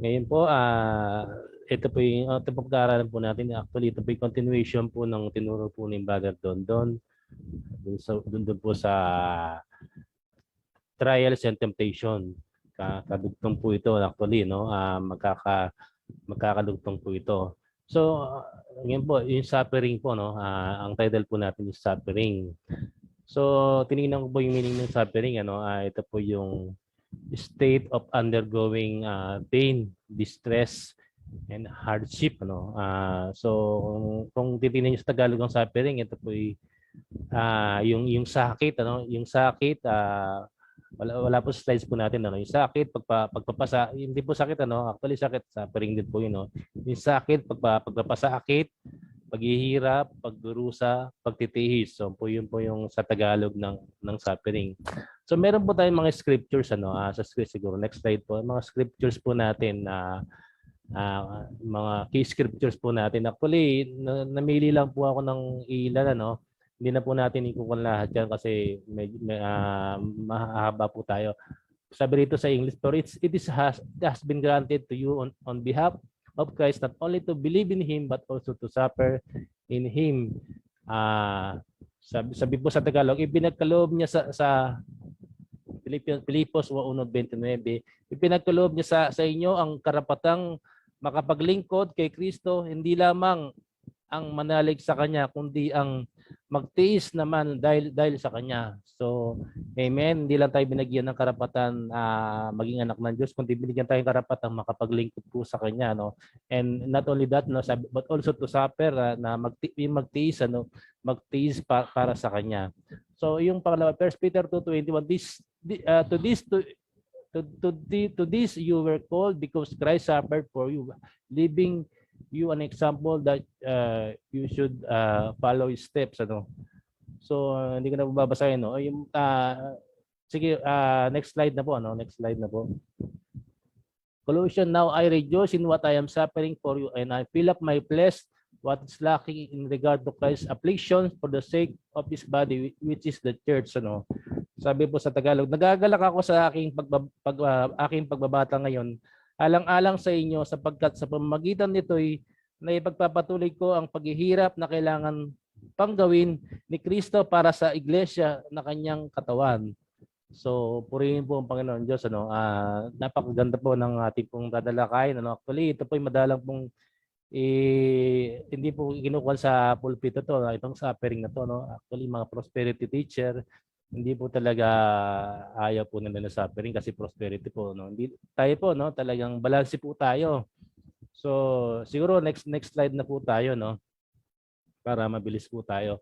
Ngayon po, ito po yung ito po pag-aaralan po natin. Actually, ito po yung continuation po ng tinuro po ni Brother Dondon dun po sa trials and temptation. Kadugtong po ito actually, no? Magkakadugtong po ito. So, ngayon po, yung suffering po, no? Ang title po natin is suffering. So, tinignan ko po yung meaning ng suffering, ano? Ito po yung state of undergoing pain, distress, and hardship, ano? So, kung titingnan niyo sa Tagalog ng suffering, ito po yung sakit, ano? Yung sakit, wala po sa slides po natin, ano? Yung sakit, pagpapasa, hindi po sakit, ano? Actually, sakit, suffering din po yun, no? Yung sakit, pagpapasakit, paghihirap, pagdurusa, pagtitihis. So, yun po yung sa Tagalog ng suffering. So, meron po tayong mga scriptures, ano? Sa script siguro, next slide po. Mga scriptures po natin na mga key scriptures po natin. Actually, namili lang po ako ng ilan, ano? Hindi na po natin ikukuha lahat yan kasi mahaba po tayo. Sabi rito sa English, for it has been granted to you on behalf of Christ not only to believe in Him but also to suffer in Him. Sabi po sa Tagalog, ipinagkaloob niya sa Filipos 1:29, ipinagkaloob niya sa inyo ang karapatang makapaglingkod kay Kristo, hindi lamang ang manalig sa Kanya, kundi ang magtiis naman dahil sa Kanya. So, amen. Hindi lang tayo binigyan ng karapatan maging anak ng Diyos, kundi binigyan tayo ng karapatan makapaglingkod po sa Kanya. No? And not only that, no, but also to suffer, na magtiis, para sa Kanya. So, yung pangalawa, 1 Peter 2:21, to this you were called because Christ suffered for you, leaving you an example that you should follow his steps, ano. So hindi ko na babasahin, no. Yung sige, next slide na po, ano. Next slide na po. Colossians, now I rejoice in what I am suffering for you, and I fill up my flesh what is lacking in regard to Christ's afflictions for the sake of his body, which is the church, ano. Sabi po sa Tagalog, nagagalak ako sa aking pagbabata ngayon, alang-alang sa inyo sapagkat sa pamamagitan nito'y naipagpapatuloy ko ang paghihirap na kailangan pang gawin ni Kristo para sa iglesia na kanyang katawan. So, purihin po ang Panginoon Diyos, ano. Napakaganda po ng ating pong dadalakayin, ano. Actually, ito po yung madalang pong hindi po kinukuha sa pulpito to, itong suffering na to, no. Actually, mga prosperity teacher, hindi po talaga ayaw po nila na suffering kasi prosperity po, no. Hindi tayo po, no, talagang balanse po tayo. So, siguro next slide na po tayo, no, para mabilis po tayo.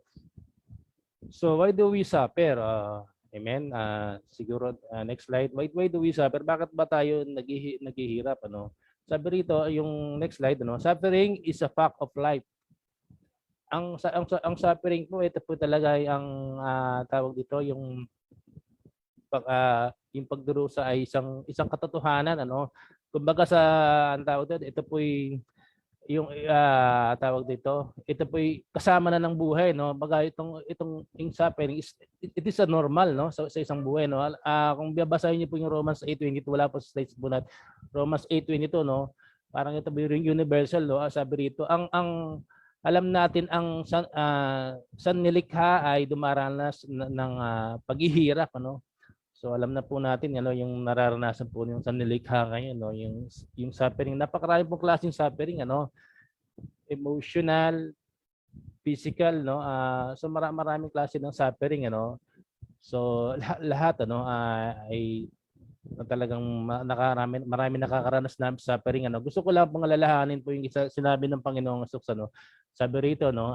So, why do we suffer? Amen. Siguro next slide. Why do we suffer? Bakit ba tayo naghihirap, ano? Sabi rito, yung next slide, ano, suffering is a fact of life. Ang suffering po, ito po talaga ay ang tawag dito, yung pagdurusa ay isang katotohanan, ano. Kumbaga ang tawag dito, ito po yung tawag dito, ito po kasama na ng buhay, no. Baga itong suffering it is a normal, no, sa isang buhay, no. Kung babasahin niyo po yung Romans 8:22, wala po sa slides po natin. Romans 8:22, no. Parang ito po yung universal, no. Sabi rito, ang alam natin ang sannilikha ay dumaranas ng paghihirap, ano. So alam na po natin, ano, yung nararanasan po yung sannilikha ngayon, no, yung suffering. Napakarami pong klaseng suffering, ano, emotional, physical, no. So maraming klase ng suffering, ano. So lahat, ano, ay talagang marami nakakaranas na suffering, ano. Gusto ko lang pong alalahanin po yung sinabi ng Panginoong Jesus, ano. Sabi rito, no,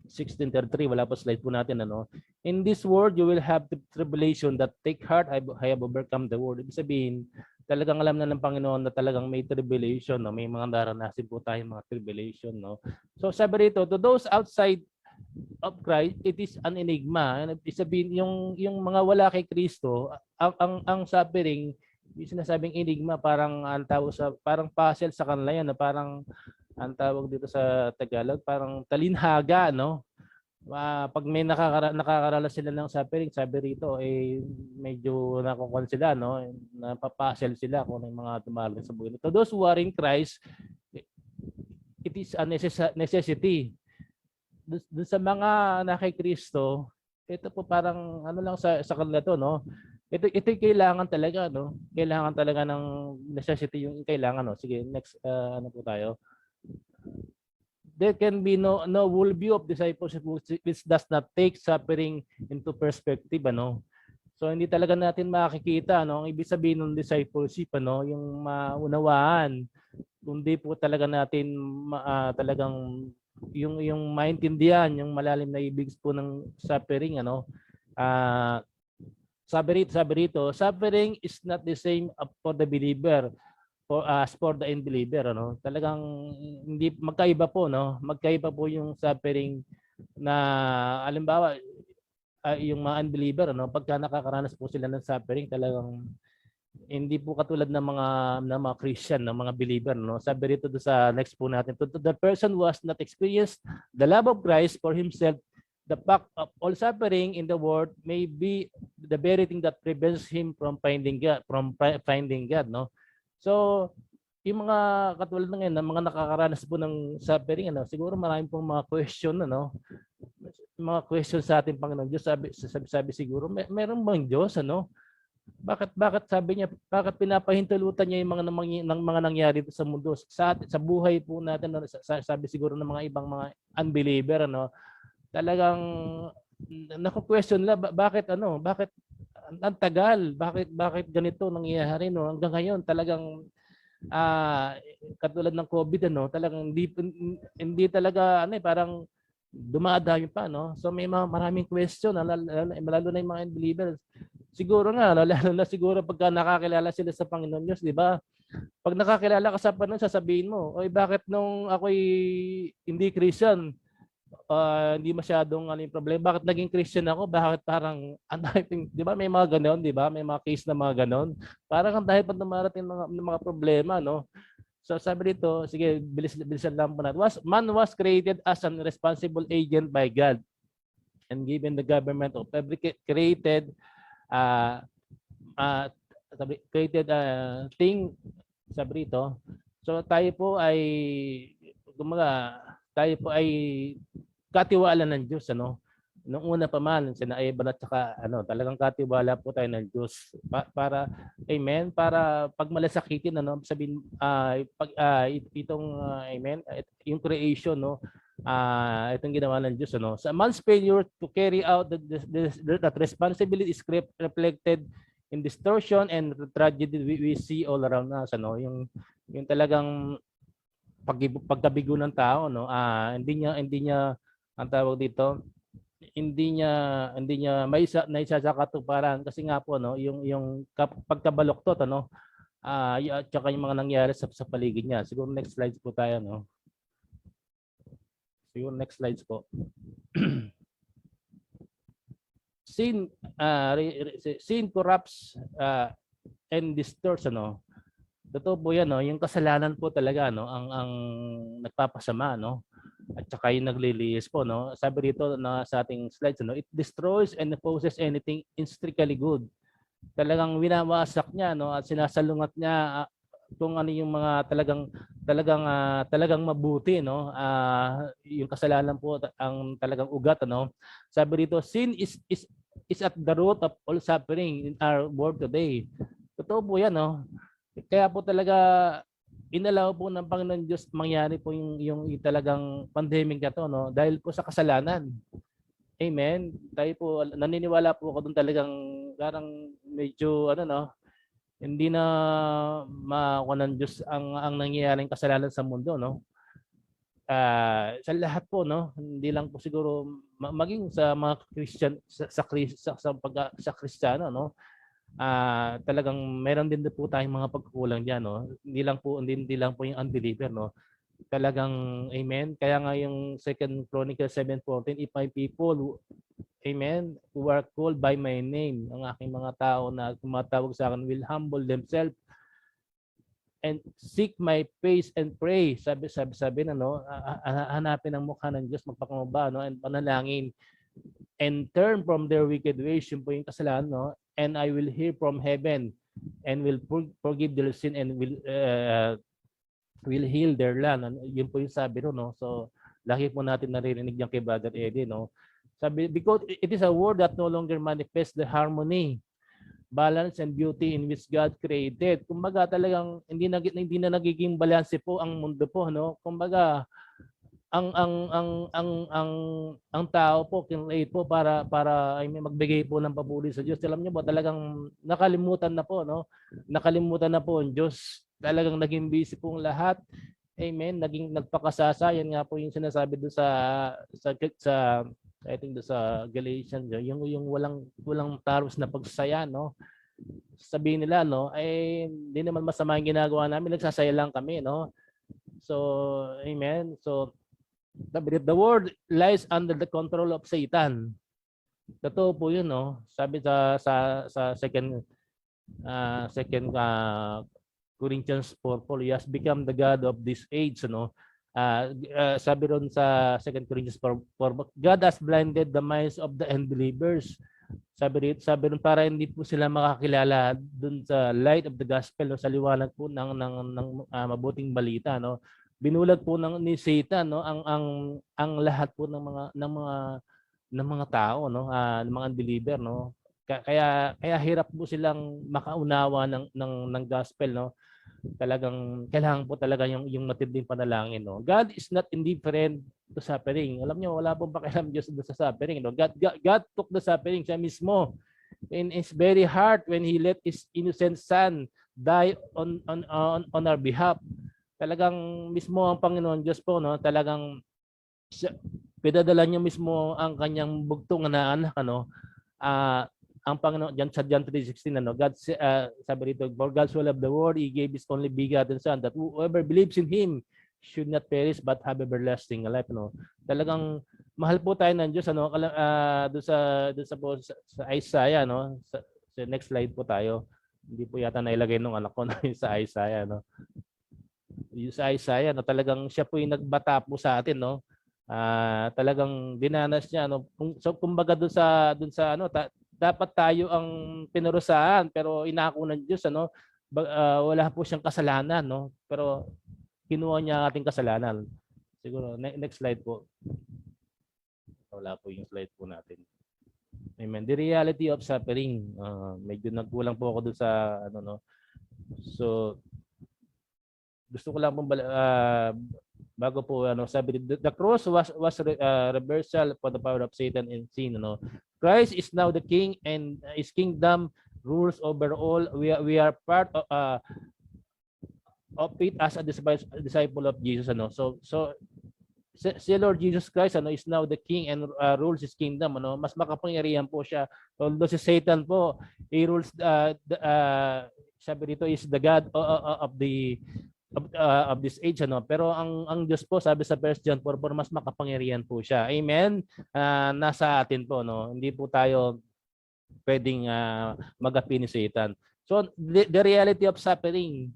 16:33, wala pa slide po natin, ano. In this world you will have the tribulation, that take heart, I have overcome the world. Ibig sabihin, talagang alam na ng Panginoon na talagang may tribulation, no. May mga naranasin po tayong mga tribulation, no. So sabi rito, to those outside of Christ, it is an enigma. Ibig sabihin, yung mga wala kay Kristo, ang suffering, yung sinasabing enigma, parang ang tawag parang puzzle sa kanila yan, na parang ang tawag dito sa Tagalog, parang talinhaga, no. pag may nakakaranas sila ng suffering, sabi rito, eh, medyo nakukuha sila, no? Napapasel sila kung ano yung mga dumarating sa buhay. To those who are in Christ, it is a necessity. Dun sa mga nakikristo, ito po parang ano lang sa kanila to, no? Ito kailangan talaga, no? Kailangan talaga ng necessity yung kailangan, no? Sige, next ano po tayo. There can be no worldview of discipleship which does not take suffering into perspective, ano? So hindi talaga natin makikita, no? Ang ibig sabihin ng discipleship, ano, yung maunawaan, kundi po talaga natin talagang yung maintindihan, yung malalim na ibig po ng suffering, ano? Sabi rito, suffering is not the same for the believer as for the unbeliever, ano. Talagang hindi magkaiba po, no? Magkaiba po yung suffering na halimbawa yung mga unbeliever, ano, pagka nakakaranas po sila ng suffering, talagang hindi po katulad ng mga Christian, ng mga believer, no. Sabi rito sa next po natin, to the person who has not experienced the love of Christ for himself, the fact of all suffering in the world may be the very thing that prevents him from finding God, no. So, yung mga katulad ng ngayon, mga nakakaranas po ng suffering, ano, siguro marami pong mga question, ano, mga question sa ating Panginoon Diyos. Sabi siguro, meron bang Diyos, ano? Bakit sabi niya, bakit pinapahintulutan niya yung mga nangyari sa mundo, sa buhay po natin, ano, sabi siguro ng mga ibang mga unbeliever, ano, talagang naku-question la bakit ang tagal, bakit ganito nangyayari, no, hanggang ngayon talagang katulad ng COVID, ano, talagang hindi talaga ano, parang dumadami pa, no. So may maraming question, lalo na yung mga unbelievers. Siguro nga, lalo na siguro pagka nakakilala sila sa Panginoon Diyos, di ba? Pag nakakilala ka sa Panginoon, sasabihin mo, oy, bakit nung ako'y hindi Christian, hindi masyadong ano yung problema. Bakit naging Christian ako? Bakit parang, di ba may mga ganon, di ba? May mga case na mga ganon. Parang ang dahil pa dumarating ng mga problema, no? So sabi dito, sige, bilisan lang po natin. Man was created as an responsible agent by God and given the government of every created thing, sabi dito. So tayo po ay katiwala ng Diyos, ano. Nung una pa man, sina Evan at saka ano, talagang katiwala po tayo ng Diyos para amen, para pag malasakitin, ano, sabihin amen, yung creation, no, itong ginawa ng Diyos, ano. Sa man's failure to carry out that responsibility is reflected in distortion and tragedy we see all around us, ano. Yung talagang pagkabigo ng tao, no, hindi niya ang tawag dito, hindi niya naisa sa katuparan kasi nga po, no, yung pagkabaluktot, ano, at saka yung mga nangyari sa paligid niya. Siguro next slides po tayo, no. Siguro next slides po. Sin corrupts and distorts, ano. Totoo po yan, no, yung kasalanan po talaga, no, ang nagpapasama, no, at saka yung naglilihis po, no. Sabi rito na sa ating slides, no, it destroys and opposes anything intrinsically good. Talagang winawasak niya, no, at sinasalungat niya kung ano yung mga talagang mabuti, no. Yung kasalanan po ang talagang ugat, ano. Sabi rito, sin is at the root of all suffering in our world today. Totoo po yan, no. Kaya po talaga inalaw po ng Panginoon Diyos mangyari po yung talagang pandemic na to, no, dahil po sa kasalanan. Amen. Tayo po naniniwala po ako doon, talagang parang medyo ano, no, hindi na makuha ng Diyos ang nangyayaring kasalanan sa mundo, no. Sa lahat po, no, hindi lang po siguro maging sa mga Christian sa Kristiyano, no. Talagang meron din po tayong mga pagkukulang diyan, no. Hindi lang po yung unbeliever, no. Talagang amen. Kaya nga yung 2 Chronicles 7:14, if my people, amen, who are called by my name, ang aking mga tao na tumatawag sa akin will humble themselves and seek my face and pray. Sabi na, no, hanapin ang mukha ng Diyos, magpakumbaba, no, and panalangin, and turn from their wicked ways, yun po yung kasalanan, no, and I will hear from heaven and will forgive their sin and will heal their land. Yun po yung sabi no. So laki po natin naririnig yan kay Brother Eddie, no. Sabi, because it is a word that no longer manifests the harmony, balance and beauty in which God created. Kumbaga talagang hindi na nagiging balanse po ang mundo po, no. Kumbaga ang tao po kinrate po para magbigay po ng papuri sa Diyos. Alam niyo ba, talagang nakalimutan na po, no. Nakalimutan na po ang Diyos. Talagang naging busy po ang lahat. Amen. Naging nagpakasasa. Yan nga po yung sinasabi doon sa I think doon sa Galatians, yung walang taros na pagsasaya, no. Sabihin nila, no, ay hindi naman masama yung ginagawa namin, nagsasaya lang kami, no. So, amen. So, the world lies under the control of Satan. Totoo po yun, no. Sabi sa second Corinthians 4, he has become the God of this age, no. Sabi ron sa 2 Corinthians 4, God has blinded the minds of the unbelievers. Sabi ron para hindi po sila makakilala dun sa light of the gospel, no, sa liwanag po ng mabuting balita, no. Binulag po ni Satan, no, ang lahat po ng mga tao, no, ng mga unbeliever, no. Kaya hirap po silang makaunawa ng gospel, no. Talagang kailangan po talaga yung matinding panalangin, no. God is not indifferent to suffering. Alam niyo, wala pong pakialam Diyos sa suffering, no. God took the suffering siya mismo in his very heart when he let his innocent son die on our behalf. Talagang mismo ang Panginoon Diyos po, no, talagang pinadala niya mismo ang kanyang bugtong na anak, ano. Ang Panginoon diyan sa John 3:16, ano, God sabi rito, for God so loved the world, he gave his only begotten son, that whoever believes in him should not perish but have everlasting life, no. Talagang mahal po tayo ng Diyos, ano. Doon sa Isaiah, no. Sa next slide po tayo. Hindi po yata nailagay nung anak ko na sa Isaiah, no. Yung sa Isaiah, no, talagang siya po yung nagbata po sa atin, no. Talagang dinanas niya, no. So kumbaga doon sa ano, dapat tayo ang pinurusahan, pero inako ng Diyos, ano. Wala po siyang kasalanan, no. Pero kinuha niya ang ating kasalanan. Siguro next slide po. Wala po yung slide po natin. Amen. The reality of suffering. Medyo nagkulang po ako doon sa ano, no. So gusto ko lang pong bago po ano, sabi, the cross was reversal for the power of Satan and sin, no. Christ is now the king and his kingdom rules over all. We are part of it as a disciple of Jesus, ano. So si Lord Jesus Christ, ano, is now the king and rules his kingdom, ano. Mas makapangyarihan po siya. Although si Satan po, he rules sabi dito is the God of this age, ano. Pero ang Diyos po, sabi sa 1 John 4, mas makapangyarihan po siya. Amen. Nasa atin po, no. Hindi po tayo pwedeng magapi ni Satan. So the reality of suffering,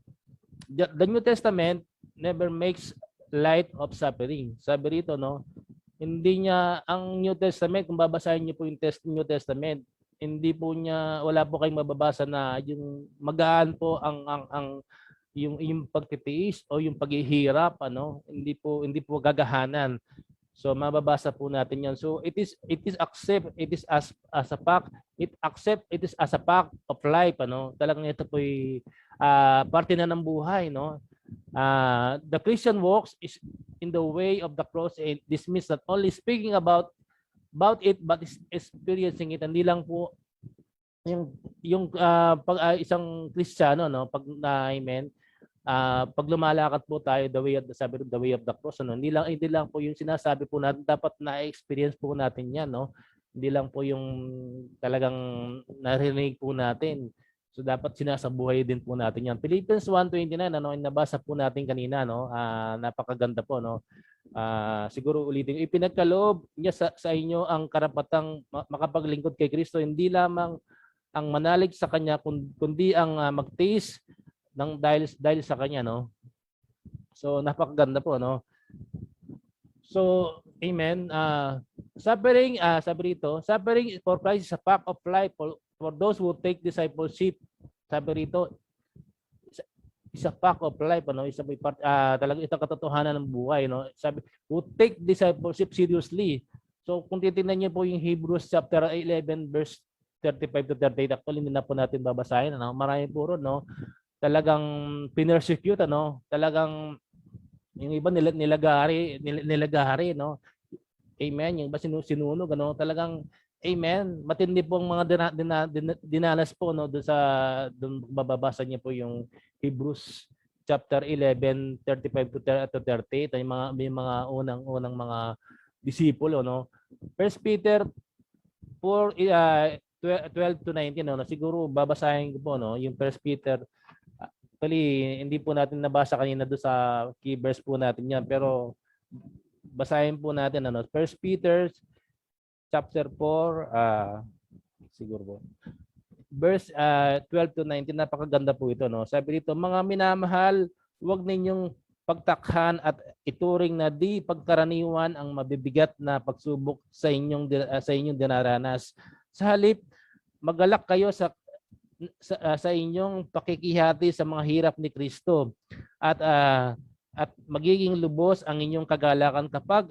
the New Testament never makes light of suffering. Sabi rito, no, hindi niya ang New Testament, kung babasahin niyo po yung New Testament, hindi po niya, wala po kayong mababasa na yung magaan po ang yung pagtitiis o yung paghihirap, ano, hindi po gagahanan. So mababasa po natin 'yan. So it is as a fact, it is as a fact of life, ano. Talagang ito po ay parte na ng buhay, no. The Christian walks is in the way of the cross, and this means not only speaking about it but is experiencing it. Hindi lang po yung isang Kristiyano, no, pag amen, pag lumalakad po tayo the way of the cross, ano, hindi lang po yung sinasabi po natin, dapat na-experience po natin 'yan, no. Hindi lang po yung talagang narinig po natin. So dapat sinasabuhay din po natin 'yan. Philippians 1:29, ano, nabasa po natin kanina, no. Napakaganda po, no. Siguro ulitin, ipinagkaloob niya sa inyo ang karapatang makapaglingkod kay Kristo, hindi lamang ang manalig sa kanya kundi ang magtiis dahil sa kanya, no? So napakaganda po, no? So amen. Suffering, sabi rito, suffering for Christ is a fact of life for those who take discipleship. Sabi rito, is a fact of life, ano? Isa talaga itong katotohanan ng buhay, no? Sabi, who take discipleship seriously. So kung titingnan niyo po yung Hebrews chapter 11 verse 35 to 38, actually hindi na po natin babasahin, ano? Marami po ron, no? Talagang pinersecute, ano? Talagang yung iba nilagari, no? Amen. Yung iba sinunog, ano? Talagang amen. Matindi pong mga dinanas po, no? Doon bababasa niyo po yung Hebrews chapter 11 35 to 38, may mga unang mga disipulo, no? First Peter 4 12 to 19, no? Siguro babasahin ko po, no, yung First Peter. Actually, hindi po natin nabasa kanina do sa key verse po natin yan, pero basahin po natin, ano, First Peter chapter 4, siguro po verse 12 to 19, napakaganda po ito, no? Sabi dito, mga minamahal, huwag ninyong pagtakhan at ituring na di pagkaraniwan ang mabibigat na pagsubok sa inyong dinaranas. Sa halip, magalak kayo sa inyong pakikihati sa mga hirap ni Kristo at magiging lubos ang inyong kagalakan kapag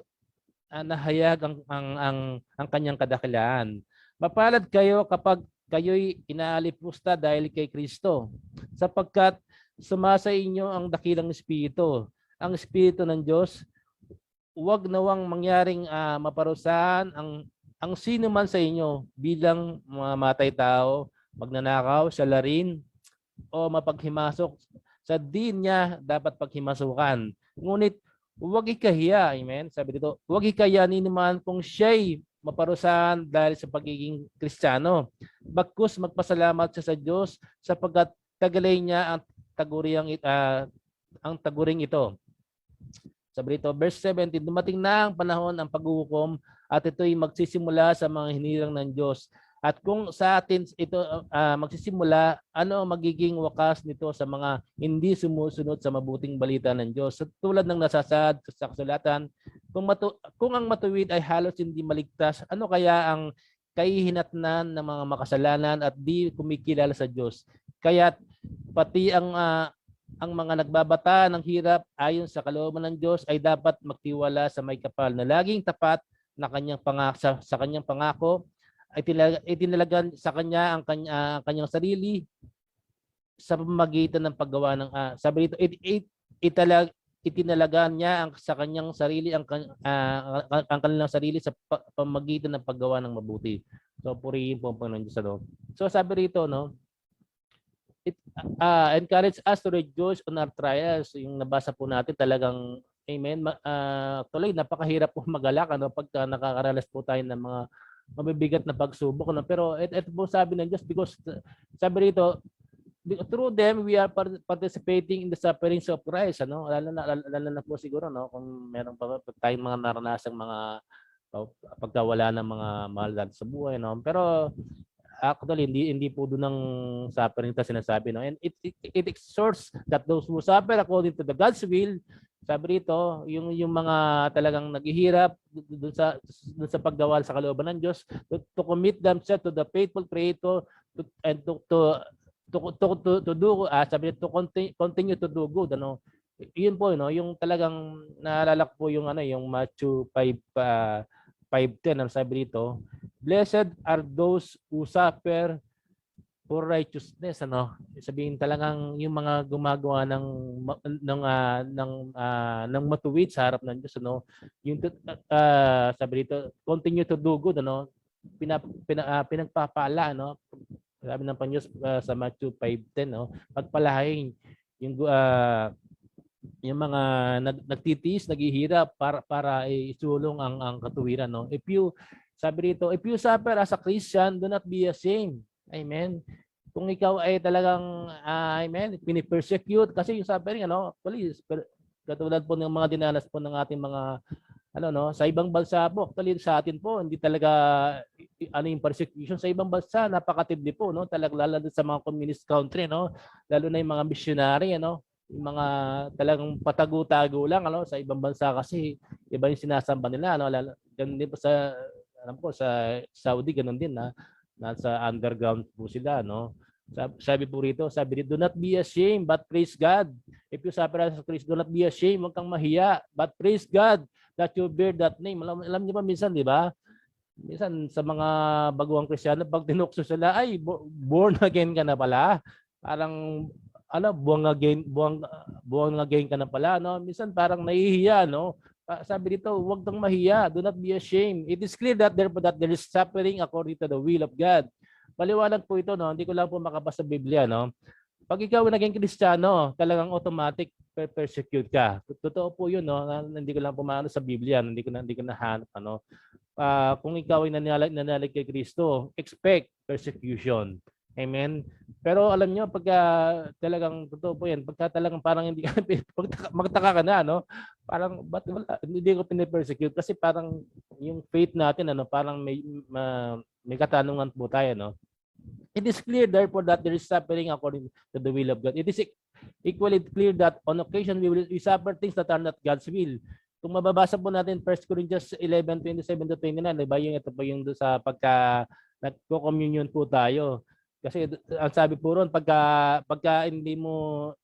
nahayag ang kanyang kadakilaan. Mapalad kayo kapag kayo'y inaalipusta dahil kay Kristo, sapagkat sumasa inyo ang dakilang Espiritu, ang Espiritu ng Diyos. Huwag nawang mangyaring maparusahan ang sino man sa inyo bilang mamatay tao, magnanakaw, salarin, o mapaghimasok sa di niya dapat paghimasukan. Ngunit huwag ikahiya, amen? Sabi dito, huwag ikahiya ni naman kung siya'y maparusahan dahil sa pagiging Kristiyano. Bagkus magpasalamat siya sa Diyos sapagkat tagalay niya ang taguring ito. Sabi dito, verse 17, dumating na ang panahon ng paghuhukom at ito'y magsisimula sa mga hinirang ng Diyos. At kung sa atin ito magsisimula, ano ang magiging wakas nito sa mga hindi sumusunod sa mabuting balita ng Diyos? So, tulad ng nasasaad sa kasulatan, kung ang matuwid ay halos hindi maligtas, ano kaya ang kahihinatnan ng mga makasalanan at di kumikilala sa Diyos? Kaya pati ang mga nagbabata ng hirap ayon sa kalooban ng Diyos ay dapat magtiwala sa may kapal na laging tapat na kanyang sa kanyang pangako, ay itinalagan sa kanya ang kanyang sarili sa pamamagitan ng paggawa ng sabi dito, itinalagan niya sa kanyang sarili ang kanilang sarili sa pamamagitan ng paggawa ng mabuti. So purihin po ang Panginoon Diyos, ano? So sabi rito, no, it encourage us to rejoice on our trials. Yung nabasa po natin, talagang amen. Tuloy napakahirap po magalak, ano, pagka nakakaranas po tayo ng mga mabibigat na pagsubok, no? Pero ito po sabi ng Diyos, because sabi rito, through them we are participating in the sufferings of Christ, ano? Lalo na po siguro, no, kung meron pa tayong mga naranasang mga pagkawala ng mga mahal natin sa buhay, no? Pero actually hindi po doon ang suffering ta sinasabi, no? And it exhorts that those who suffer according to the God's will, sabi rito, yung mga talagang naghihirap doon sa paggawa sa kalooban ng Diyos, to commit themselves to the faithful Creator and to do, sabi rito, to continue to do good, ano? Yun po, no, yung talagang naalala ko po yung yung Matthew 5:10, ang sabi rito, blessed are those who suffer for righteousness, ano? Sabihin talagang yung mga gumagawa ng matuwid sa harap ng Diyos, ano? Yung sabi dito, continue to do good, ano? Pinagpapala, ano? Sabi ng Panginoon sa Matthew 5:10, no? Pagpalain yung mga nagtitiis, naghihirap para isulong ang katuwiran, no? Sabi dito, if you suffer as a Christian, do not be ashamed. Amen. Kung ikaw ay talagang amen, pinipersecute kasi yung suffering, ano, actually, katulad po ng mga dinanas po ng ating mga ano no, sa ibang bansa po, actually sa atin po hindi talaga ano yung persecution sa ibang bansa, napakatindi po no, talagang lalo sa mga communist country no, lalo na yung mga missionary ano, yung mga talagang patago-tago lang ano sa ibang bansa kasi iba yung sinasamba nila ano, lalo, ganun din po sa alam ko sa Saudi ganun din na nasa underground po sila no. Sabi po rito, sabi dito, do not be ashamed but praise God. If you suffer as Christ, do not be ashamed, huwag kang mahiya, but praise God that you bear that name. Alam niyo ba minsan, di ba? Minsan sa mga baguhang Kristiyano, pag tinukso sila, ay born again ka na pala. Parang ano, buwang again ka na pala, no? Minsan parang nahihiya, no? Sabi dito, huwag kang mahiya, do not be ashamed. It is clear that therefore that there is suffering according to the will of God. Paliwanag po ito, no? Hindi ko lang po makabasa sa Biblia, no? Pag ikaw naging Kristiyano, talagang automatic persecute ka. Totoo po 'yun, no? Hindi ko lang po maano sa Biblia, hindi ko nahanap ano. Kung ikaw ay nanalig kay Kristo, expect persecution. Amen. Pero alam niyo pagka talagang totoo po 'yan, pagka talagang parang hindi ka magtaka ka na, no? Parang hindi ko pine-persecute kasi parang yung faith natin ano, parang may katanungan po tayo, no? It is clear therefore that there is suffering according to the will of God. It is equally clear that on occasion we suffer things that are not God's will. Kung mababasa po natin 1 Corinthians 11:27 to 29, diba yung ito po yung sa pagka nagko-communion po tayo. Kasi ang sabi po ron, pagka hindi mo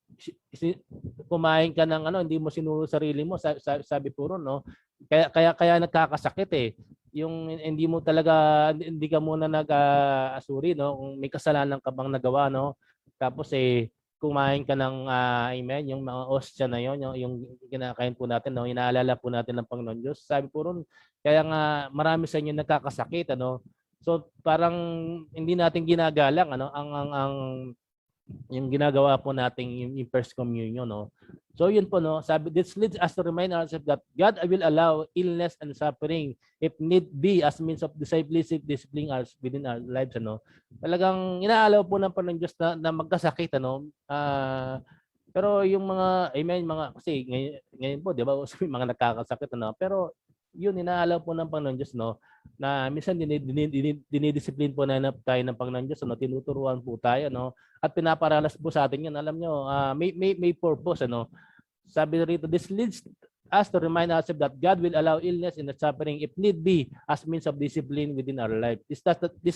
kumain ka ng ano, hindi mo sinuro sarili mo, sabi po ron, no? Kaya nagkakasakit eh. Yung hindi mo talaga hindi ka muna nag-asuri no kung may kasalanan ka bang nagawa no, tapos kumain ka ng amen yung mga ostya na yon yung kinakain po natin no, inaalala po natin ng Panginoon Diyos, sabi po ron kaya nga marami sa inyo nagkakasakit ano, so parang hindi natin ginagalang ano ang yung ginagawa po nating yung first communion no. So yun po no, sabi this leads us to remind ourselves that God will allow illness and suffering if need be as means of disciplining us within our lives ano. Talagang inaalaw po ng Panginoon Diyos na magkasakit ano. Pero yung mga amen mga kasi ngayon po 'di ba may mga nagkakasakit ano, pero yun inaalaw po ng Panginoon Diyos no na minsan dinidisiplin po na tayo ng Panginoon Diyos ano, tinuturuan po tayo no at pinaparalas po sa atin yan. Alam nyo, may purpose. Ano? Sabi rito, this leads us to remind ourselves that God will allow illness and suffering if need be as means of discipline within our life. This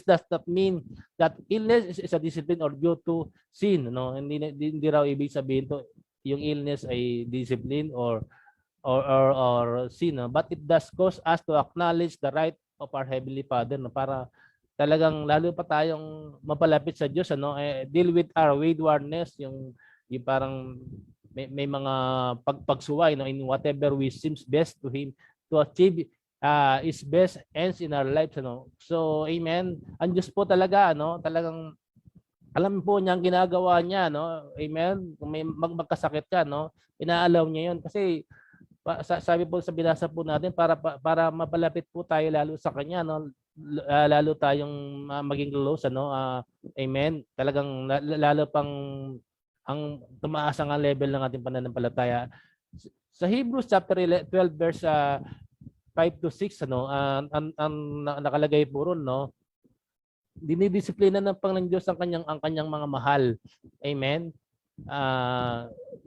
does not mean that illness is a discipline or due to sin. No? Hindi raw ibig sabihin to yung illness ay discipline or sin. No? But it does cause us to acknowledge the right of our Heavenly Father no? Para talagang lalo pa tayong mapalapit sa Diyos ano deal with our waywardness yung parang may mga pagsuway no in whatever we seems best to him to achieve his best ends in our lives ano. So amen, ang Diyos po talaga ano talagang alam po niya ang ginagawa niya no, amen. Kung may magkasakit ka no, inaalaw niya yon kasi sabi po sa binasa po natin para mapalapit po tayo lalo sa kanya no, lalo tayong maging close ano, amen. Talagang lalo pang ang tumaas ang level ng ating pananampalataya. Sa Hebrews chapter 12 verse 5 to 6 ano, ang nakalagay po ron no, dinidisiplina ng Panginoon Diyos ang kanyang mga mahal. Amen.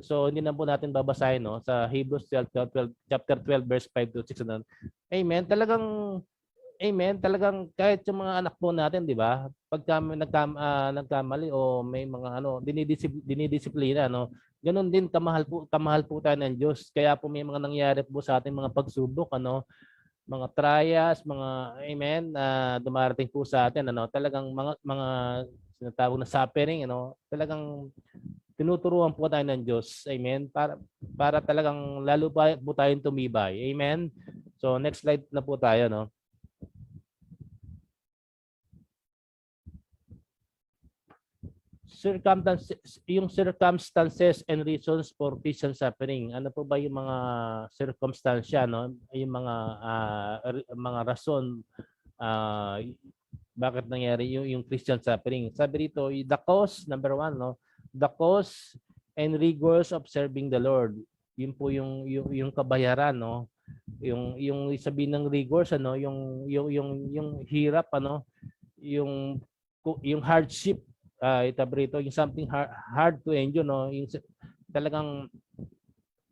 So hindi na po natin babasahin no sa Hebrews chapter 12 verse 5 to 6 ano. Amen. Amen. Talagang kahit yung mga anak po natin, di ba? Pagka nagkamali o may mga ano, dinidisiplina, no? Ganun din kamahal po tayo ng Diyos. Kaya po may mga nangyayari po sa ating mga pagsubok, ano, mga trials, mga amen, dumarating po sa atin, ano. Talagang mga sinatawag na suffering, ano. Talagang tinuturuan po tayo ng Diyos. Amen. Para talagang lalo pa po tayong tumibay. Amen. So next slide na po tayo, no. Circumstances and reasons for Christian suffering. Ano po ba yung mga circumstansya no? Yung mga rason bakit nangyari yung Christian suffering. Sabi rito, the cause number 1 no, the cause and rigors of serving the Lord. Yun po yung kabayaran no yung sabihin ng rigors, ano, yung hirap, ano, yung hardship, itabrito, yung something hard to endure, no, yung talagang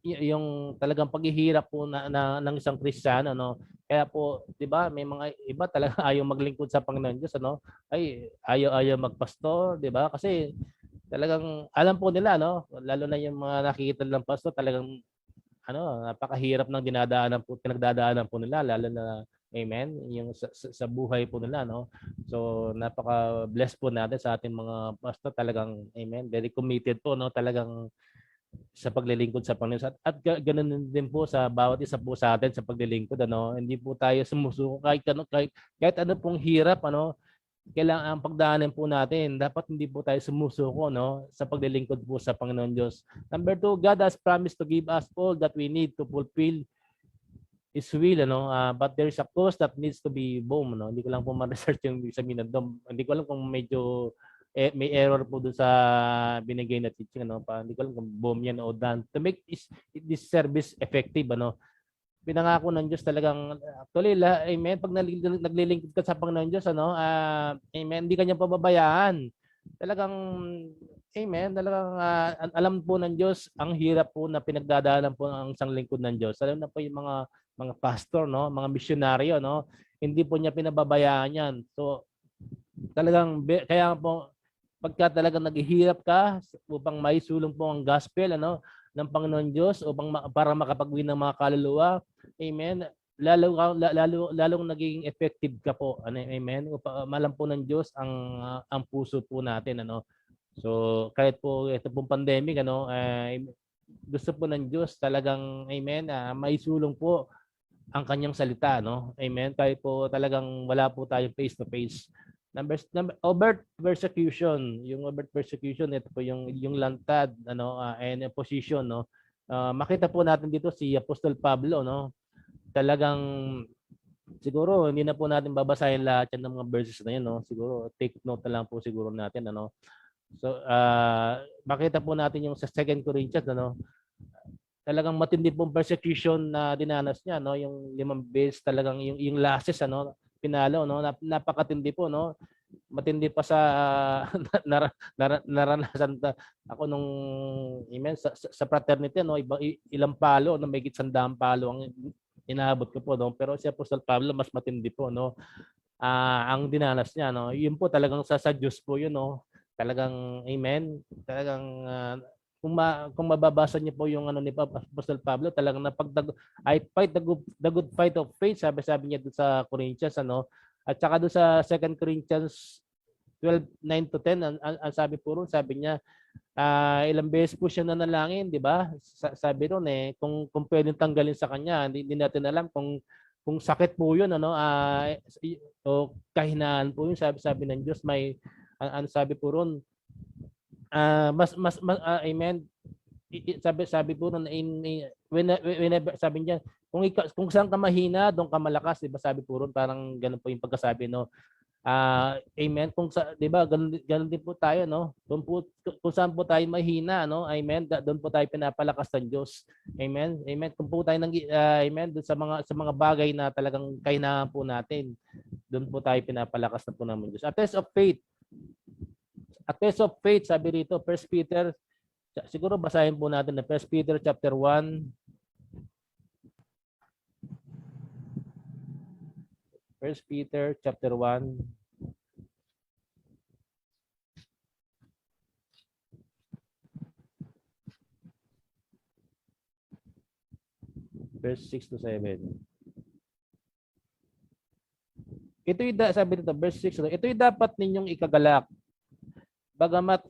yung talagang paghihirap po ng isang Kristiyano, no. Kaya po, 'di ba, may mga iba talaga ayaw maglingkod sa Panginoon Diyos, ano. Ay ayaw magpastor, 'di ba? Kasi talagang alam po nila, no, lalo na yung mga nakikita ng pastor, talagang ano, napakahirap ng pinagdadaanan po nila, lalo na, amen, yung sa buhay po nila, no. So napaka-blessed po natin sa ating mga pastor, talagang, amen, very committed po, no, talagang sa paglilingkod sa Panginoon. At ganoon din po sa bawat isa po sa atin sa paglilingkod, ano. Hindi po tayo sumusuko kahit ano pong hirap, ano, kailangan ang pagdaanan po natin. Dapat hindi po tayo sumusuko, no, sa paglilingkod po sa Panginoon Diyos. Number 2, God has promised to give us all that we need to fulfill His will, ano. But there is a cost that needs to be borne, no. Hindi ko lang po ma-research yung sabihin na doon. Hindi ko alam kung medyo may error po doon sa binigay na teaching, ano. Hindi ko alam kung boom yan o done to make this service effective, ano. Pinangako ng Diyos talagang actually, amen, pag naglilingkod ka sa Panginoon Diyos, ano, amen, hindi kanya pababayaan. Talagang, amen, talagang alam po ng Diyos ang hirap po na pinagdadaanan po ng isang lingkod ng Diyos. Alam na po yung mga pastor, no, mga misyonaryo, no, hindi po niya pinababayaan yan. So talagang kaya po pagka talagang naghihirap ka upang maisulong po ang gospel, ano, ng Panginoon Diyos, upang para makapag-win ng mga kaluluwa, amen, lalong naging effective ka po, ano, amen. Malam po ng Diyos ang puso po natin, ano. So kahit po ito pong pandemic, ano, gusto po ng Diyos talagang, amen, maisulong po ang kanyang salita, no, amen. Kahit po talagang wala po tayong face to face. Overt persecution, yung overt persecution, ito po yung lantad, ano, and position, no. Makita po natin dito si Apostol Pablo, no. Talagang siguro hindi na po natin babasahin lahat yan ng mga verses na yun, no. Siguro take note na lang po siguro natin, ano. So makita po natin yung sa 2 Corinthians, ano, talagang matindi pong persecution na dinanas niya, no, yung 5 beses talagang yung lashes, ano, pinalo, no. Napakatindi po, no. Matindi pa sa naranasan ako nung, amen, sa fraternity, no, ilang palo, no, may 100 palo ang inaabot ko po, no. Pero si Apostol Pablo mas matindi po, no. Ang dinanas niya, no. Yun po talagang sa Diyos po yun, no. Talagang, amen, talagang kung mababasa niyo po yung ano ni Apostol Pablo, talagang I fight the good fight of faith, sabi niya doon sa Corinthians, ano. At saka doon sa 2 Corinthians 12:9 to 10, ang sabi po ron, sabi niya, ilang beses po siya nanalangin, di ba? Sabi ron, kung pwedeng tanggalin sa kanya, hindi natin alam kung sakit po yun, ano, o kahinaan po yun, sabi ng Diyos. May ang sabi po ron, amen, sabi po ron, whenever, sabi niya, kung saan ka mahina, doon ka malakas, di ba? Sabi po ron, parang ganun po yung pagkasabi, no. Amen, di ba, ganun din po tayo, no. Doon po, kung saan po tayo mahina, no, amen, doon po tayo pinapalakas ng Diyos. Amen. Amen. Kung po tayo amen, doon sa mga bagay na talagang kahinaan po natin, doon po tayo pinapalakas na po naman Diyos. A test of faith. A test of faith, sabi rito, 1 Peter, siguro basahin po natin na 1 Peter chapter 1. 1 Peter chapter 1. Verse 6 to 7. Ito'y sabi dito, verse 6, ito'y dapat ninyong ikagalak. Bagamat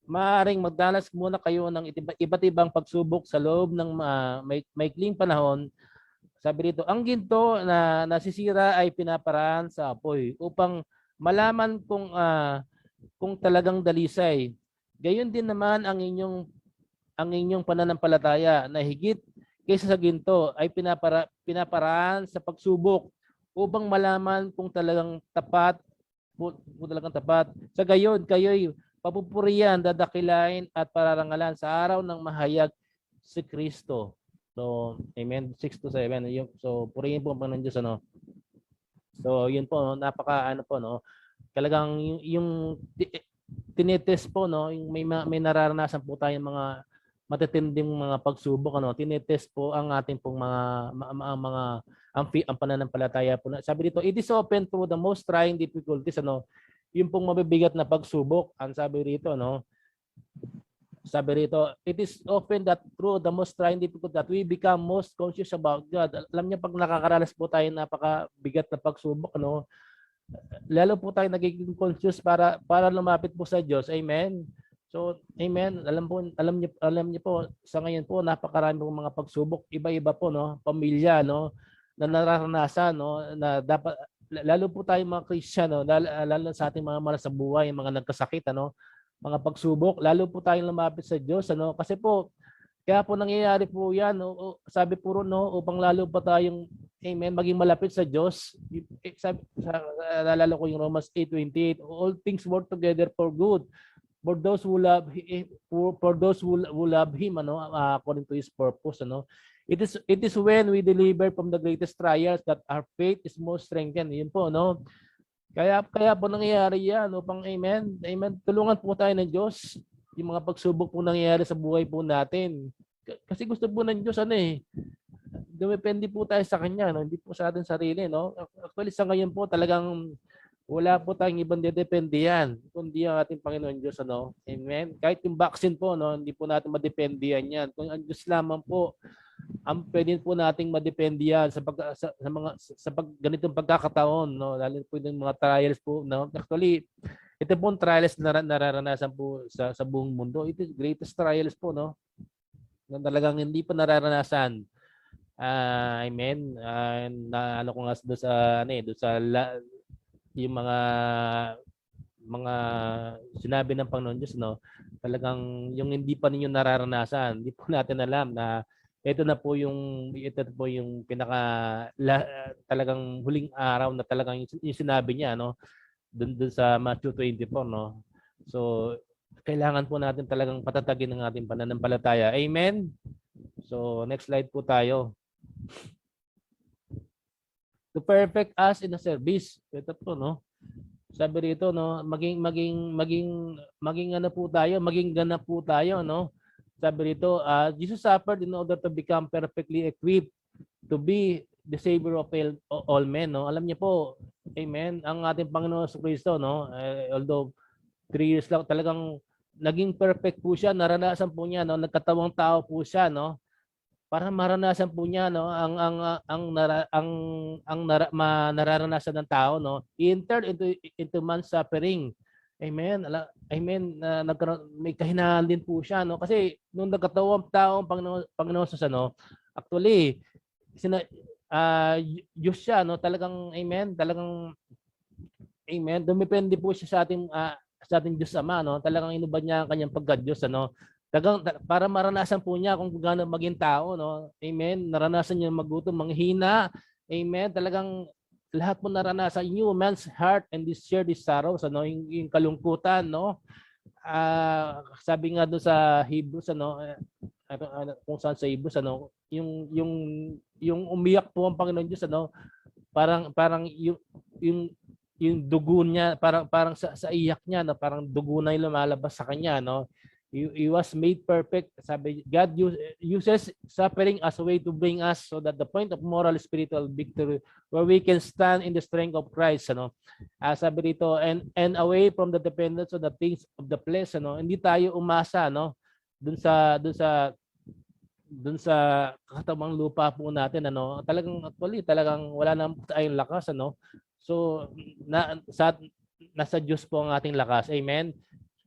maaaring magdanas muna kayo ng iba't ibang pagsubok sa loob ng maikling panahon. Sabi dito, ang ginto na nasisira ay pinaparaan sa apoy upang malaman kung talagang dalisay. Gayon din naman ang inyong pananampalataya na higit kaysa sa ginto ay pinaparaan sa pagsubok upang malaman kung talagang tapat. Sa gayon, kayo'y papupurihan, dadakilain at pararangalan sa araw ng mahayag si Kristo. So, amen, 6 to 7. So, purihin po ang Panginoon Diyos, ano. So, yun po, no, napaka, ano po, no, talagang yung tinitest po, no, yung may nararanasan po tayong mga matitinding mga pagsubok, ano, tinitest po ang ating pong ang pananampalataya po. Sabi dito, it is open through the most trying difficulties, ano, yung pong mabibigat na pagsubok, ang sabi rito, no, sabi rito, it is often that through the most trying difficult that we become most conscious about God. Alam niyo, pag nakakaranas po tayo napakabigat na pagsubok, ano, lalo po tayo nagiging conscious para lumapit po sa Diyos. Amen. So, amen. Alam niyo po sa ngayon po napakarami pong mga pagsubok, iba-iba po, no, pamilya, no, na nararanasan, no, na dapat lalo po tayo mga Kristiyano, lalo sa ating mga mahal sa buhay, mga nagkasakit, ano, mga pagsubok, lalo po tayong lumapit sa Diyos, ano, kasi po kaya po nangyayari po 'yan, no, sabi po ron, no, upang lalo pa tayong, amen, maging malapit sa Diyos. Sabi, naalala ko yung Romans 8:28, all things work together for good for those who love who love him, ano, according to his purpose, ano. It is when we deliver from the greatest trials that our faith is most strengthened. Yun po, no. Kaya po nangyayari yan upang, amen, amen, tulungan po tayo ng Diyos. Yung mga pagsubok po nangyayari sa buhay po natin. Kasi gusto po ng Diyos, ano, dumepende po tayo sa Kanya, no? Hindi po sa ating sarili, no? Actually, sa ngayon po talagang wala po tayong ibang depende yan, kundi ang ating Panginoon Diyos, ano? Amen. Kahit yung vaccine po, no, hindi po natin madependihan yan. Kung ang Diyos lamang po ang pwede po nating madependihan sa ganitong pagkakataon, no, lalo po yung mga trials po, no. Actually, ito po ang trials na nararanasan po sa buong mundo. Ito is greatest trials po, no, na talagang hindi pa nararanasan. Amen. Na ano ko nga doon sa doon sa yung mga sinabi ng Panginoon Diyos, no, talagang yung hindi pa ninyo nararanasan, hindi po natin alam na ito po yung talagang huling araw na talagang yung sinabi niya, no, doon sa Matthew 24, no. So kailangan po natin talagang patatagin ang ating pananampalataya. Amen. So next slide po tayo. To perfect us in the service. Ito po, no. Sabi rito, no, maging ano po tayo, maging ganap po tayo, no. Sabi rito, Jesus suffered in order to become perfectly equipped to be the Savior of all men, no. Alam niyo po, amen, ang ating Panginoon sa Kristo, no, although 3 years lang, talagang naging perfect po siya, naranasan po niya, no, nagkatawang tao po siya, no, para maranasan po niya, no, nararanasan ng tao, no. He entered into man's suffering. Amen. Amen. May kahinaan din po siya, no, kasi nung nagkatawang tao ang Panginoon sa ano, actually Diyos siya, no, talagang, amen, talagang, amen, dumepende po siya sa ating Diyos Ama, no, talagang inubad niya ang kanyang pagka-Diyos, ano, talagang para maranasan po niya kung gaano maging tao, no, amen, naranasan niya magutom, manghina, amen, talagang lahat po naranasan, new man's heart and this share this sorrows, ano, yung kalungkutan, no. Sabi nga doon sa Hebrews, ano, kung saan sa Hebrews, ano, yung umiyak po ang Panginoon Diyos, ano, parang yung dugo niya, parang sa iyak niya, no, parang dugo na yung lumalabas sa kanya, no. He was made perfect. Sabi, God uses suffering as a way to bring us so that the point of moral spiritual victory where we can stand in the strength of Christ, ano. Sabi dito, and away from the dependence on the things of the flesh, ano. Hindi tayo umasa, no, dun sa katawang lupa po natin, ano. Talagang wala na tayong lakas, ano. So nasa Diyos po ang ating lakas. Amen.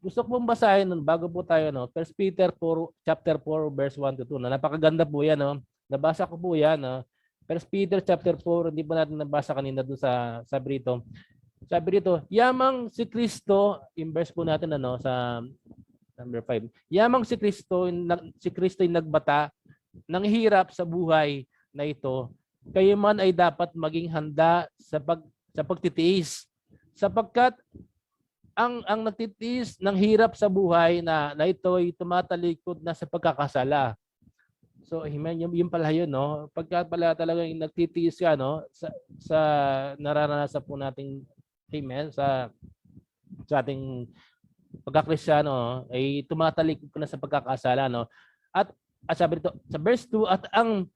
Gusto ko pong basahin nun bago po tayo, no, 1 Peter 4, chapter 4 verse 1 to 2. Napakaganda po 'yan, no. Nabasa ko po 'yan, no. 1 Peter chapter 4, hindi pa natin nabasa kanina doon sa sabi rito, yamang si Kristo, in verse po natin, ano, sa number 5. Yamang si Kristo yung nagbata ng hirap sa buhay na ito. Kayo man ay dapat maging handa sa pagtitiis, sapagkat ang nagtitiis ng hirap sa buhay na ito ay tumatalikod na sa pagkakasala. So, amen, yung pala yun, no? Pagka pala talagang nagtitiis ka, no? Sa nararanasan po nating, amen, sa ating pagkakristyano, no? Ay tumatalik ka na sa pagkakasala, no? At sabi dito, sa verse 2, at ang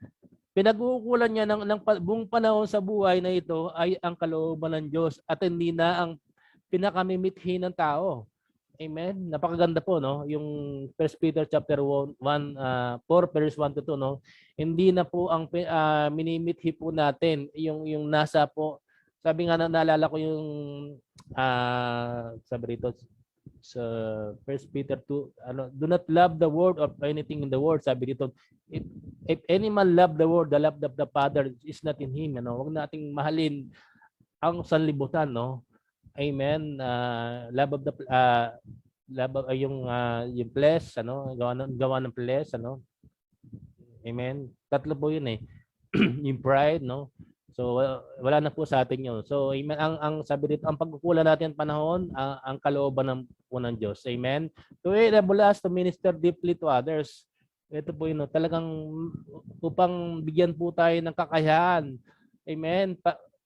pinag-uukulan niya ng buong panahon sa buhay na ito ay ang kalooban ng Diyos at hindi na ang pinakamimithi ng tao. Amen. Napakaganda po, no? Yung 1 Peter chapter 1, 4 verse 1 to 2, no? Hindi na po ang minimithi po natin yung nasa po. Sabi nga naalala ko yung sabi rito sa 1 Peter 2, do not love the world or anything in the world. Sabi dito, if any man love the world, the love of the Father is not in him. Ano? Huwag nating mahalin ang sanlibutan, no? Amen. Love of the yung flesh, ano, gawa ng flesh, ano. Amen. Tatlo po 'yun eh. Yung pride, no. So wala na po sa atin 'yun. So amen, ang sabi dito, ang pagkukulang natin panahon, ang kalooban ng ng Diyos. Amen. To enable us to minister deeply to others. Ito po 'yun, no, talagang upang bigyan po tayo ng kakayahan. Amen.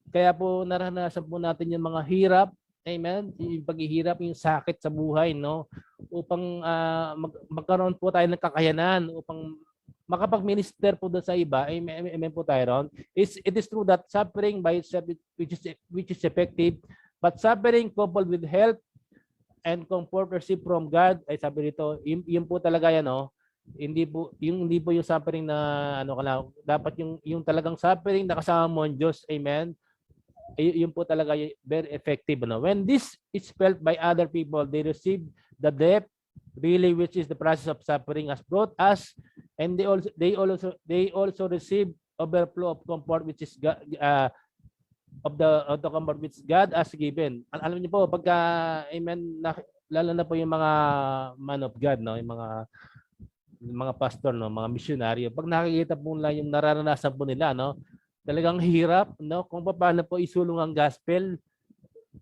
Kaya po naranasan po natin yung mga hirap, amen, yung paghihirap, yung sakit sa buhay, no? Upang magkaroon po tayo ng kakayanan, upang makapag-minister po doon sa iba, amen, amen po tayo ron. It is true that suffering by itself, which is effective, but suffering coupled with health and comfort received from God, ay sabi rito, yun po talaga yan, no? Hindi po yung suffering na ano ka lang, dapat yung talagang suffering na kasama mo ang Diyos, amen. Yun po talaga very effective, no? When this is felt by other people, they receive the depth really, which is the process of suffering as brought us, and they also receive overflow of comfort, which is of the comfort which God has given. Alam niyo po, pagka amen, lalo na po yung mga man of God, no, yung mga pastor, no, mga misyonaryo, pag nakikita po nila yung nararanasan po nila, no, talagang hirap, no, kung paano po isulong ang gospel.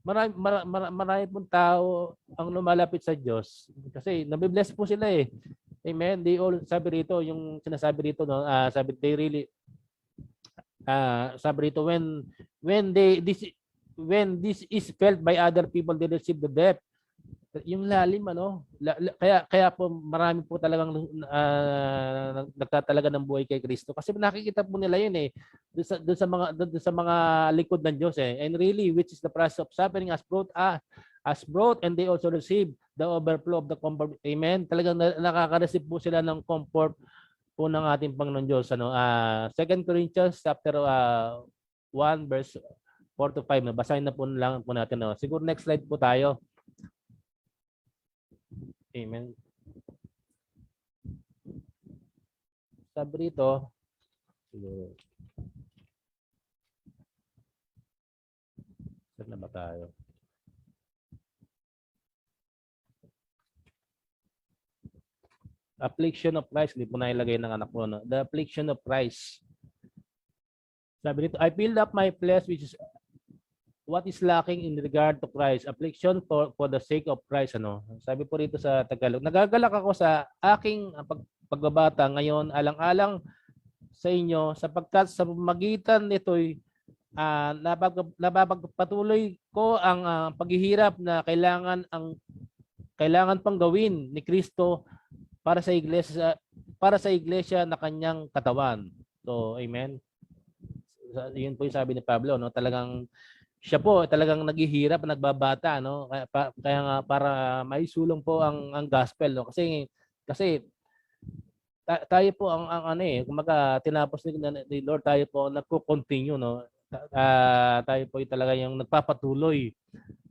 Marami pong tao ang lumalapit sa Diyos kasi nabibless po sila eh. Amen. They all, sabi rito, yung sinasabi rito, no, sabi they really sabi rito, when this is felt by other people, they receive the depth. Yung lalim, ano, kaya po marami po talagang nagtatalaga ng buhay kay Kristo kasi nakikita po nila yun eh doon sa mga likod ng Diyos eh, and really, which is the process of suffering as brought, and they also receive the overflow of the comfort. Amen. Talagang nakaka-receive po sila ng comfort po ng ating Panginoon Diyos, ano. 2 Corinthians chapter 1 verse 4 to 5, basahin na po lang po natin, no. Siguro next slide po tayo. Amen. Sabi rito, saan na ba tayo? Affliction of Christ, hindi po na ilagay ng anak ko, no? The affliction of Christ. Sabi rito, I filled up my flesh, which is what is lacking in regard to Christ, affliction for the sake of Christ, ano. Sabi po rito sa Tagalog, nagagalak ako sa aking pagbabata ngayon, alang-alang sa inyo, sapagkat sa magitan nito'y napapagpatuloy ko ang paghihirap na kailangan pang gawin ni Kristo para sa iglesia na kanyang katawan. So, amen. Yun po yung sabi ni Pablo, no. Talagang siya po talagang naghihirap, nagbabata, no. Kaya nga para maisulong po ang gospel, no. Kasi tayo po ang ano eh, kumaga tinapos ni Lord, tayo po nagko-continue, no. Tayo po talaga yung nagpapatuloy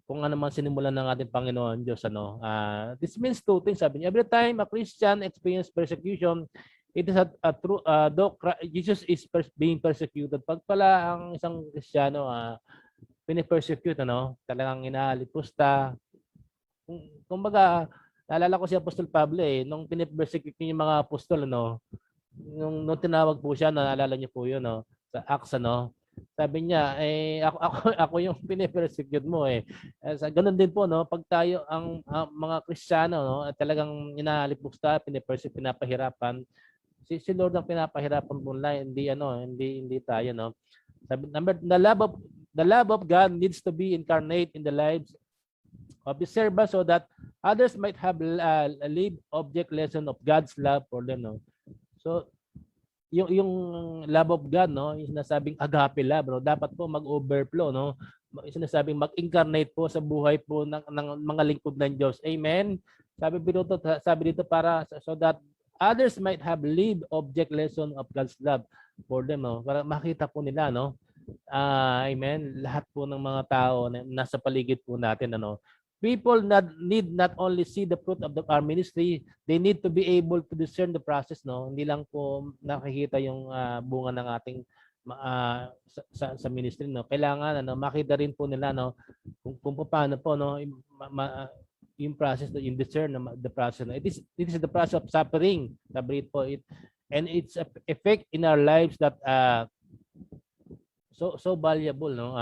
kung ano man sinimulan ng ating Panginoon Diyos, ano. This means two things, sabi niya. Every time a Christian experience persecution, it is a true though Jesus is being persecuted. Pag pala ang isang Kristiyano pinipersecute, ano, talagang inalipusta. Kumbaga, naalala ko si Apostol Pablo eh, nung pinipersecute niya yung mga apostol, ano, nung tinawag po siya, naalala niyo po yun, no, sa Acts, ano. Sabi niya, eh, ako yung pinipersecute mo eh. Ganun din po, no, pag tayo ang mga Kristiyano, no, at talagang inalipusta, pinipersecute, pinapahirapan, Si Lord ang pinapahirapan po nila, hindi tayo, no. Sabi, the love of God needs to be incarnate in the lives of the servants so that others might have a live object lesson of God's love for them, no. So yung love of God, no, yung sinasabing agape love, no, dapat po mag-overflow, no. Yung sinasabing mag-incarnate po sa buhay po ng mga lingkod ng Diyos. Amen. Sabi dito para so that others might have live object lesson of God's love for them, no. Para makita po nila, no. Amen. Lahat po ng mga tao na nasa paligid po natin, ano. People need not only see the fruit of our ministry, they need to be able to discern the process, no. Hindi lang po nakikita yung bunga ng ating sa ministry, no. Kailangan makita rin po nila, no, kung paano po, no, yung process, yung discern the process. It is the process of suffering, sabi po, and its effect in our lives that so valuable, no,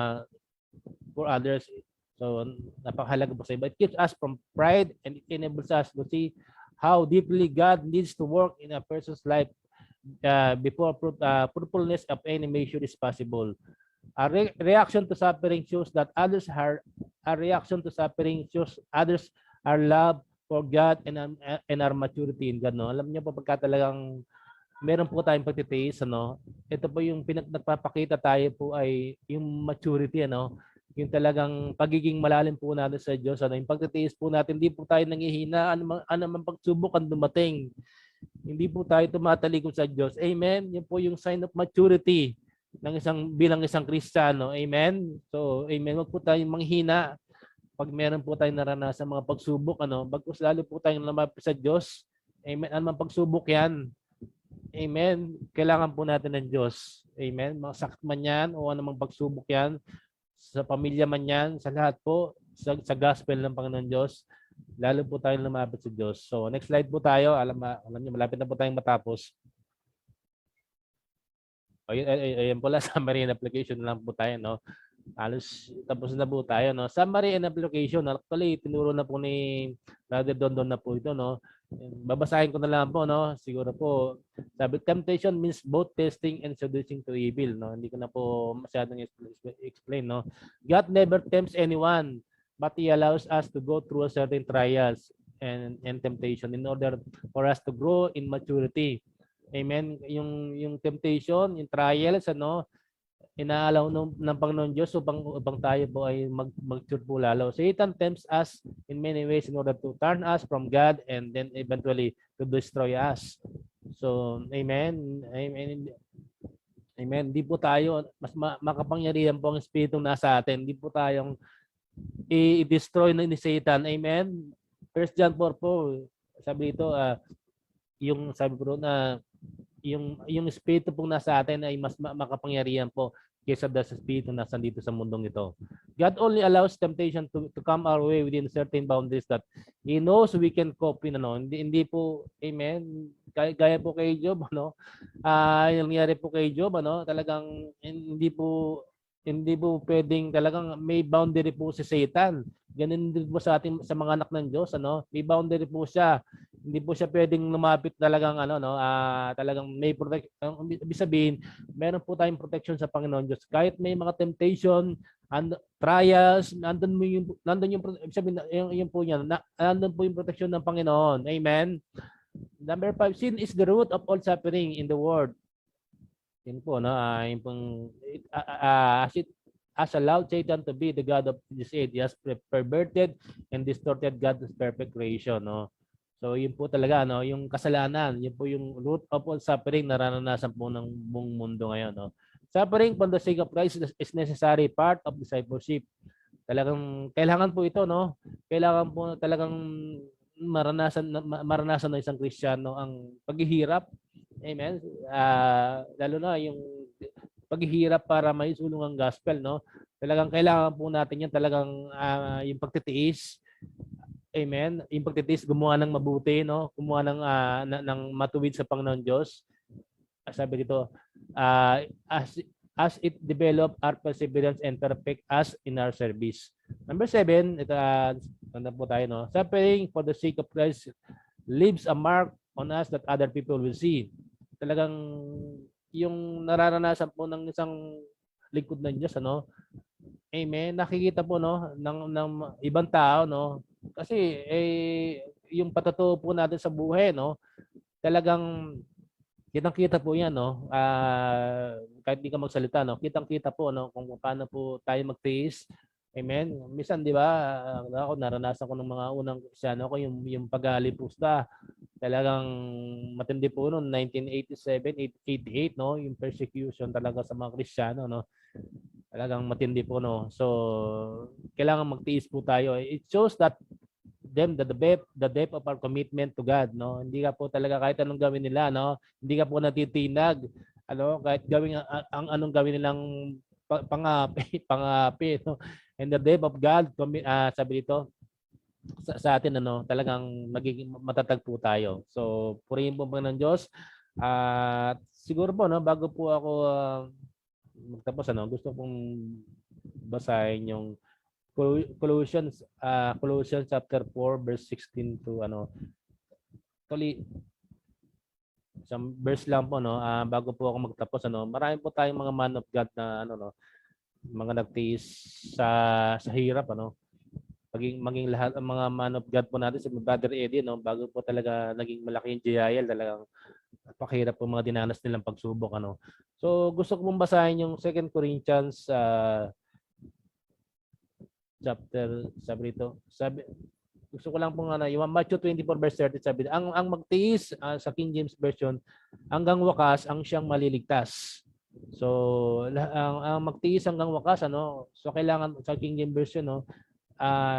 for others. So napakahalaga po sa iba. It keeps us from pride and it enables us to see how deeply God needs to work in a person's life before fruitfulness of any measure is possible. A reaction to suffering shows that others are love for God and our maturity in God, no. Alam niyo po, pagka talagang meron po tayong pagtitiis, ano, ito po yung nagpapakita tayo po ay yung maturity, ano, yung talagang pagiging malalim po natin sa Diyos, ano, yung pagtitiis po natin, hindi po tayo nanghihina, anumang pagsubok ang dumating. Hindi po tayo tumatalikod sa Diyos. Amen. Yan po yung sign of maturity ng bilang isang Kristiyano. Amen. So, amen. Wag po tayong manghina pag meron po tayong naranasan mga pagsubok, ano, bagkus lalo po tayong lumapit sa Diyos. Amen. Anumang pagsubok yan. Amen. Kailangan po natin ng Diyos. Amen. Mga sakit man yan o anumang pagsubok yan, sa pamilya man yan, sa lahat po, sa gospel ng Panginoon Diyos, lalo po tayong lumapit sa Diyos. So, next slide po tayo. Alam niyo, malapit na po tayong matapos. Ayan po lang, summary and application lang po tayo, no? Halos tapos na po tayo, no? Summary and application. Actually, tinuro na po ni Brother Dondon na po ito, no? Babasahin ko na lang po, no? Siguro po, sabi, temptation means both testing and seducing to evil, no? Hindi ko na po masyadong explain, no? God never tempts anyone, but He allows us to go through a certain trials and temptation in order for us to grow in maturity. Amen. Yung temptation, yung trials, ano, inaalaw ng Panginoon Diyos upang tayo po ay mag-mature po lalo. Satan tempts us in many ways in order to turn us from God and then eventually to destroy us. So, amen. Amen. Amen. Hindi po tayo, mas makapangyarihan po ang Espiritu nasa atin. Hindi po tayong i-destroy ni Satan. Amen. 1 John 4 po, sabi dito, yung sabi po na yung Espiritu pong nasa atin ay mas makapangyarihan po kaysa sa Espiritu na nasa dito sa mundong ito. God only allows temptation to come our way within certain boundaries that He knows we can cope in, ano. Hindi po, amen, gaya po kay Job, ano, yung nangyari po kay Job, ano, talagang hindi po pwedeng, talagang may boundary po si Satan. Ganun din po sa ating, sa mga anak ng Diyos, ano, may boundary po siya. Hindi po siya pwedeng lumapit talagang, ano, no, talagang may protection. Ibig sabihin, meron po tayong protection sa Panginoon Diyos. Kahit may mga temptation and trials, nandun yung ibig sabihin, yung po yan, nandun po yung protection ng Panginoon. Amen. Number 5, sin is the root of all suffering in the world. Yun po, no, yung pong as allowed Satan to be the God of this age, he has perverted and distorted God's perfect creation, no. So yun po talaga, no, yung kasalanan, yun po yung root of all suffering na naranasan po ng buong mundo ngayon, no. Suffering for the sake of Christ is necessary part of discipleship. Talagang kailangan po ito, no. Kailangan po talagang maranasan ng isang Kristiyano ang paghihirap. Amen. Lalo na yung paghihirap para maisulong ang gospel, no. Talagang kailangan po natin yan, talagang yung pagtitiis. Amen. Yung pagtitiis, gumawa ng mabuti, no? Gumawa ng matuwid sa Panginoon Diyos. Sabi dito, as it develop our perseverance and perfect us in our service. Number 7, ito, tanda po tayo, no? Suffering for the sake of Christ leaves a mark on us that other people will see. talagang yung nararanasan po ng isang lingkod ng Diyos, ano? Amen. Nakikita po, no, ng ibang tao, no? Kasi yung patotoo po natin sa buhay, no, talagang kitang-kita po 'yan, no. Kahit di ka magsalita, no, kitang-kita po, no, kung paano po tayo magtiis. Amen. Minsan, 'di ba, ako naranasan ko ng mga unang Kristiyano ko yung paghahalipusta. Talagang matindi po noon 1987, 88, no, yung persecution talaga sa mga Kristiyano, no. Talagang matindi po, no. So, kailangan magtiis po tayo. It shows that the depth of our commitment to God, no. Hindi ka po talaga kahit anong gawin nila, no. Hindi ka po natitinag, ano, kahit gawin ang anong gawin nilang pangapi, pangapi, no. And the depth of God, sabi dito sa atin, ano, talagang magiging matatag po tayo. So, purihin po ng Diyos. At siguro po, no, bago po ako magtapos, ano, gusto kong basahin yung Colossians chapter 4 verse 16 to actually isang verse lang po, no, bago po ako magtapos, ano. Marami po tayong mga man of God na mga nagtiis sa hirap, ano. Maging lahat ang mga man of God po natin, si Brother Eddie, no, bago po talaga naging malaki yung GIL, talagang napakahirap po mga dinanas nilang pagsubok, ano. So gusto ko pong basahin yung 2 Corinthians chapter, gusto ko lang pong yung Matthew 24 verse 30, sabi, ang magtiis sa King James version, hanggang wakas ang siyang maliligtas. So ang magtiis hanggang wakas, ano, so kailangan sa King James version, no,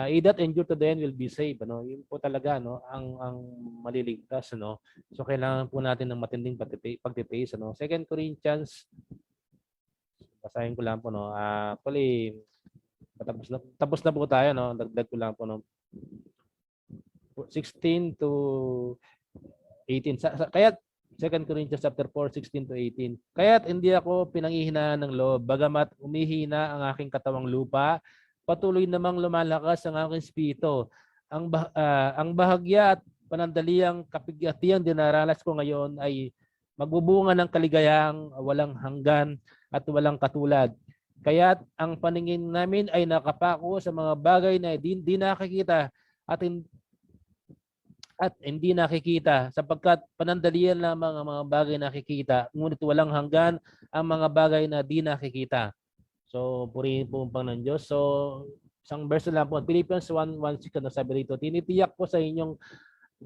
he that endure to the end will be saved, ano. Yun po talaga, no, ang maliligtas, ano. So kailangan po natin ng matinding pagtitiis, ano. 2 Corinthians, basahin ko lang po, no. Actually tapos na po tayo, no. Dagdag ko lang po, no, 16 to 18. Kaya 2 Corinthians chapter 4, 16 to 18. Kaya't hindi ako pinanghihinaan ng loob, bagamat umihina ang aking katawang lupa, patuloy namang lumalakas ang aking espiritu. Ang bahagya at panandaliang kapighatiang dinaranas ko ngayon ay magbubunga ng kaligayahang walang hanggan at walang katulad. Kaya't ang paningin namin ay nakapako sa mga bagay na di nakikita at hindi nakikita, sapagkat panandalian lamang ang mga bagay nakikita, ngunit walang hanggan ang mga bagay na di nakikita. So, purihin po ang ng Diyos. So, isang verse lang po, Philippians 1:1-6, na sabi rito, tinitiyak po sa inyong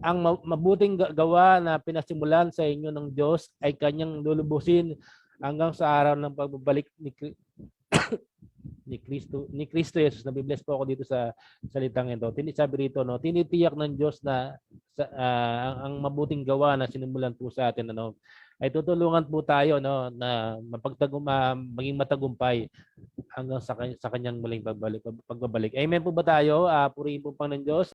ang mabuting gawa na pinasimulan sa inyo ng Diyos ay kanyang lulubusin hanggang sa araw ng pagbabalik ni Kristo Jesus. Nabibless po ako dito sa salitang ito. Sabi rito, no, tinitiyak ng Diyos na ang mabuting gawa na sinimulan po sa atin, ano, ay tutulungan po tayo, no, na maging matagumpay hanggang sa kanyang muling pagbabalik. Amen po ba tayo? Purihin po ng Diyos.